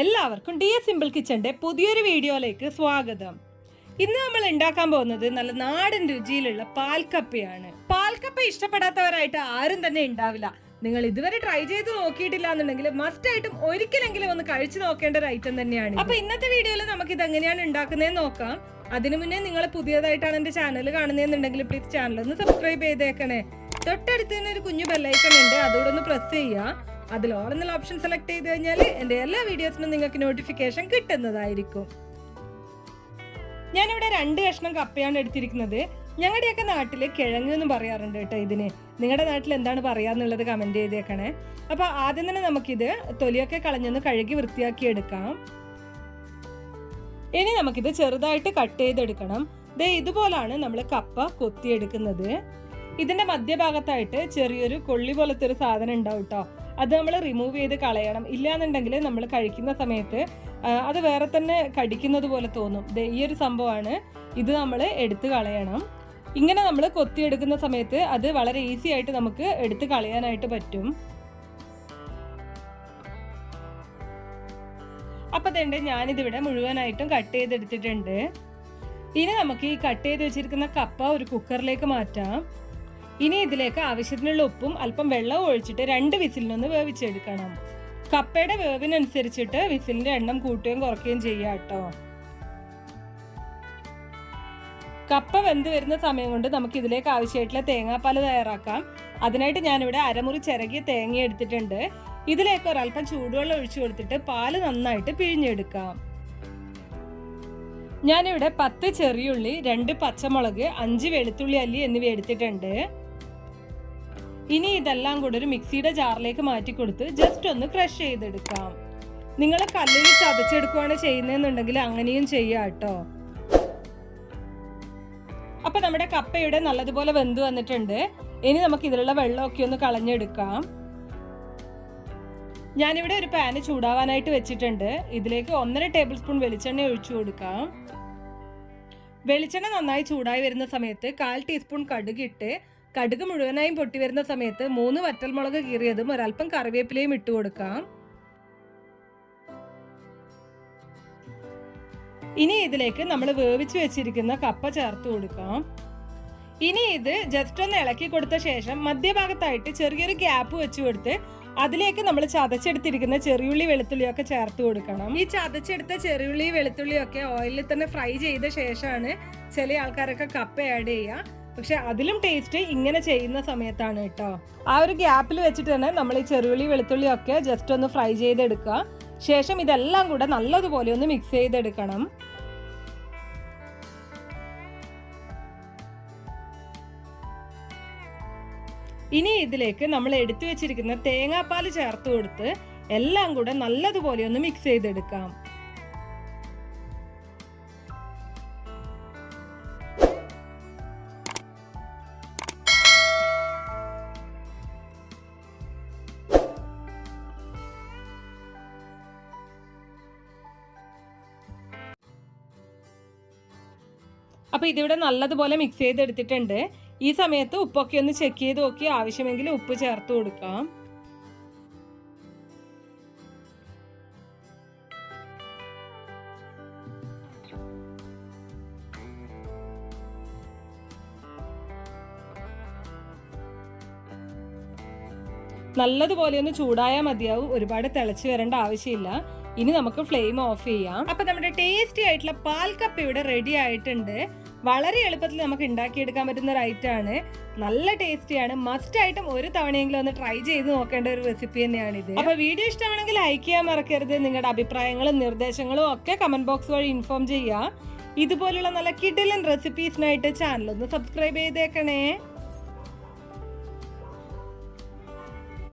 എല്ലാവർക്കും DS simple കിച്ചന്റെ പുതിയൊരു വീഡിയോയിലേക്ക് സ്വാഗതം. ഇന്ന് നമ്മൾ ഉണ്ടാക്കാൻ പോകുന്നത് നല്ല നാടൻ രുചിയിലുള്ള പാൽക്കപ്പയാണ്. പാൽക്കപ്പ ഇഷ്ടപ്പെടാത്തവരായിട്ട് ആരും തന്നെ ഉണ്ടാവില്ല. നിങ്ങൾ ഇതുവരെ ട്രൈ ചെയ്ത് നോക്കിയിട്ടില്ല എന്നുണ്ടെങ്കിൽ മസ്റ്റ് ആയിട്ടും ഒരിക്കലെങ്കിലും ഒന്ന് കഴിച്ചു നോക്കേണ്ട ഒരു ഐറ്റം തന്നെയാണ്. അപ്പൊ ഇന്നത്തെ വീഡിയോയിൽ നമുക്ക് ഇത് എങ്ങനെയാണ് ഉണ്ടാക്കുന്നതെന്ന് നോക്കാം. അതിനു മുന്നേ നിങ്ങൾ പുതിയതായിട്ടാണ് എന്റെ ചാനൽ കാണുന്നതെന്നുണ്ടെങ്കിൽ പ്ലീസ് ചാനൽ ഒന്ന് സബ്സ്ക്രൈബ് ചെയ്തേക്കണേ. തൊട്ടടുത്ത് തന്നെ ഒരു കുഞ്ഞു ബെല്ലൈക്കൺ ഉണ്ട്, അതോടെ ഒന്ന് പ്രസ് ചെയ്യുക. അതിൽ ഓൾ എന്നുള്ള ഓപ്ഷൻ സെലക്ട് ചെയ്ത് കഴിഞ്ഞാൽ എൻ്റെ എല്ലാ വീഡിയോസിനും നിങ്ങൾക്ക് നോട്ടിഫിക്കേഷൻ കിട്ടുന്നതായിരിക്കും. ഞാനിവിടെ 2 കഷ്ണം കപ്പയാണ് എടുത്തിരിക്കുന്നത്. ഞങ്ങളുടെയൊക്കെ നാട്ടിൽ കിഴങ്ങ് എന്ന് പറയാറുണ്ട് കേട്ടോ ഇതിന്. നിങ്ങളുടെ നാട്ടിൽ എന്താണ് പറയാന്നുള്ളത് കമന്റ് ചെയ്തേക്കണേ. അപ്പൊ ആദ്യം തന്നെ നമുക്കിത് തൊലിയൊക്കെ കളഞ്ഞൊന്ന് കഴുകി വൃത്തിയാക്കി എടുക്കാം. ഇനി നമുക്കിത് ചെറുതായിട്ട് കട്ട് ചെയ്തെടുക്കണം. ദേ ഇതുപോലാണ് നമ്മൾ കപ്പ കൊത്തിയെടുക്കുന്നത്. ഇതിന്റെ മധ്യഭാഗത്തായിട്ട് ചെറിയൊരു കൊള്ളി പോലത്തെ ഒരു സാധനം ഉണ്ടാവും കേട്ടോ. അത് നമ്മൾ റിമൂവ് ചെയ്ത് കളയണം. ഇല്ലാന്നുണ്ടെങ്കിൽ നമ്മൾ കഴിക്കുന്ന സമയത്ത് അത് വേറെ തന്നെ കടിക്കുന്നത് പോലെ തോന്നും. ഈ ഒരു സംഭവമാണ്, ഇത് നമ്മൾ എടുത്ത് കളയണം. ഇങ്ങനെ നമ്മൾ കൊത്തിയെടുക്കുന്ന സമയത്ത് അത് വളരെ ഈസി ആയിട്ട് നമുക്ക് എടുത്ത് കളയാനായിട്ട് പറ്റും. അപ്പൊ തന്നെ ഞാനിതിവിടെ മുഴുവനായിട്ടും കട്ട് ചെയ്തെടുത്തിട്ടുണ്ട്. ഇനി നമുക്ക് ഈ കട്ട് ചെയ്ത് വെച്ചിരിക്കുന്ന കപ്പ ഒരു കുക്കറിലേക്ക് മാറ്റാം. ഇനി ഇതിലേക്ക് ആവശ്യത്തിനുള്ള ഉപ്പും അല്പം വെള്ളവും ഒഴിച്ചിട്ട് 2 വിസിലിനൊന്ന് വേവിച്ചെടുക്കണം. കപ്പയുടെ വേവിനനുസരിച്ചിട്ട് വിസിലിന്റെ എണ്ണം കൂട്ടുകയും കുറയ്ക്കുകയും ചെയ്യാം കേട്ടോ. കപ്പ വെന്ത് വരുന്ന സമയം കൊണ്ട് നമുക്ക് ഇതിലേക്ക് ആവശ്യമായിട്ടുള്ള തേങ്ങാപ്പാൽ തയ്യാറാക്കാം. അതിനായിട്ട് ഞാനിവിടെ അരമുറി ചിരകിയ തേങ്ങ എടുത്തിട്ടുണ്ട്. ഇതിലേക്ക് ഒരല്പം ചൂടുവെള്ളം ഒഴിച്ചു കൊടുത്തിട്ട് പാല് നന്നായിട്ട് പിഴിഞ്ഞെടുക്കാം. ഞാനിവിടെ 10 ചെറിയുള്ളി, 2 പച്ചമുളക്, 5 വെളുത്തുള്ളി അല്ലി എന്നിവ എടുത്തിട്ടുണ്ട്. ഇനി ഇതെല്ലാം കൂടെ ഒരു മിക്സിയുടെ ജാറിലേക്ക് മാറ്റി കൊടുത്ത് ജസ്റ്റ് ഒന്ന് ക്രഷ് ചെയ്തെടുക്കാം. നിങ്ങൾ കല്ലിൽ ചതച്ചെടുക്കുകയാണ് ചെയ്യുന്നതെന്നുണ്ടെങ്കിൽ അങ്ങനെയും ചെയ്യാം കേട്ടോ. അപ്പൊ നമ്മുടെ കപ്പയുടെ നല്ലതുപോലെ വെന്ത് വന്നിട്ടുണ്ട്. ഇനി നമുക്ക് ഇതിലുള്ള വെള്ളമൊക്കെ ഒന്ന് കളഞ്ഞെടുക്കാം. ഞാനിവിടെ ഒരു പാന് ചൂടാവാനായിട്ട് വെച്ചിട്ടുണ്ട്. ഇതിലേക്ക് 1.5 ടേബിൾ സ്പൂൺ വെളിച്ചെണ്ണ ഒഴിച്ചു കൊടുക്കാം. വെളിച്ചെണ്ണ നന്നായി ചൂടായി വരുന്ന സമയത്ത് 1/4 ടീസ്പൂൺ കടുകിട്ട് കടുക് മുഴുവനായും പൊട്ടി വരുന്ന സമയത്ത് 3 വറ്റൽമുളക് കീറിയതും ഒരല്പം കറിവേപ്പിലയും ഇട്ട് കൊടുക്കാം. ഇനി ഇതിലേക്ക് നമ്മൾ വേവിച്ച് വെച്ചിരിക്കുന്ന കപ്പ ചേർത്ത് കൊടുക്കാം. ഇനി ഇത് ജസ്റ്റ് ഒന്ന് ഇളക്കി കൊടുത്ത ശേഷം മധ്യഭാഗത്തായിട്ട് ചെറിയൊരു ഗ്യാപ്പ് വെച്ച് കൊടുത്ത് അതിലേക്ക് നമ്മൾ ചതച്ചെടുത്തിരിക്കുന്ന ചെറിയുള്ളി വെളുത്തുള്ളിയൊക്കെ ചേർത്ത് കൊടുക്കണം. ഈ ചതച്ചെടുത്ത ചെറിയുള്ളി വെളുത്തുള്ളിയൊക്കെ ഓയിലിൽ തന്നെ ഫ്രൈ ചെയ്ത ശേഷമാണ് ചില ആൾക്കാരൊക്കെ കപ്പ ആഡ് ചെയ്യുക. പക്ഷെ അതിലും ടേസ്റ്റ് ഇങ്ങനെ ചെയ്യുന്ന സമയത്താണ് കേട്ടോ. ആ ഒരു ഗ്യാപ്പിൽ വെച്ചിട്ട് തന്നെ നമ്മൾ ഈ ചെറിയുള്ളി വെളുത്തുള്ളിയൊക്കെ ജസ്റ്റ് ഒന്ന് ഫ്രൈ ചെയ്തെടുക്കുക. ശേഷം ഇതെല്ലാം കൂടെ നല്ലതുപോലെ ഒന്ന് മിക്സ് ചെയ്തെടുക്കണം. ഇനി ഇതിലേക്ക് നമ്മൾ എടുത്തു വെച്ചിരിക്കുന്ന തേങ്ങാപ്പാൽ ചേർത്ത് കൊടുത്ത് എല്ലാം കൂടെ നല്ലതുപോലെ ഒന്ന് മിക്സ് ചെയ്തെടുക്കാം. അപ്പൊ ഇതിവിടെ നല്ലതുപോലെ മിക്സ് ചെയ്തെടുത്തിട്ടുണ്ട്. ഈ സമയത്ത് ഉപ്പൊക്കെ ഒന്ന് ചെക്ക് ചെയ്ത് നോക്കി ആവശ്യമെങ്കിൽ ഉപ്പ് ചേർത്ത് കൊടുക്കാം. നല്ലതുപോലെ ഒന്ന് ചൂടായാൽ മതിയാവും, ഒരുപാട് തിളച്ച് വരേണ്ട ആവശ്യമില്ല. ഇനി നമുക്ക് ഫ്ലെയിം ഓഫ് ചെയ്യാം. അപ്പൊ നമ്മുടെ ടേസ്റ്റി ആയിട്ടുള്ള പാൽക്കപ്പ ഇവിടെ റെഡി ആയിട്ടുണ്ട്. വളരെ എളുപ്പത്തിൽ നമുക്ക് ഉണ്ടാക്കിയെടുക്കാൻ പറ്റുന്ന ഒരു ഐറ്റം ആണ്. നല്ല ടേസ്റ്റിയാണ്. മസ്റ്റ് ആയിട്ടും ഒരു തവണയെങ്കിലും ഒന്ന് ട്രൈ ചെയ്ത് നോക്കേണ്ട ഒരു റെസിപ്പി തന്നെയാണിത്. അപ്പൊ വീഡിയോ ഇഷ്ടമാണെങ്കിൽ ലൈക്ക് ചെയ്യാൻ മറക്കരുത്. നിങ്ങളുടെ അഭിപ്രായങ്ങളും നിർദ്ദേശങ്ങളും ഒക്കെ കമന്റ് ബോക്സ് വഴി ഇൻഫോം ചെയ്യുക. ഇതുപോലുള്ള നല്ല കിടിലൻ റെസിപ്പീസിനായിട്ട് ചാനൽ ഒന്ന് സബ്സ്ക്രൈബ് ചെയ്തേക്കണേ.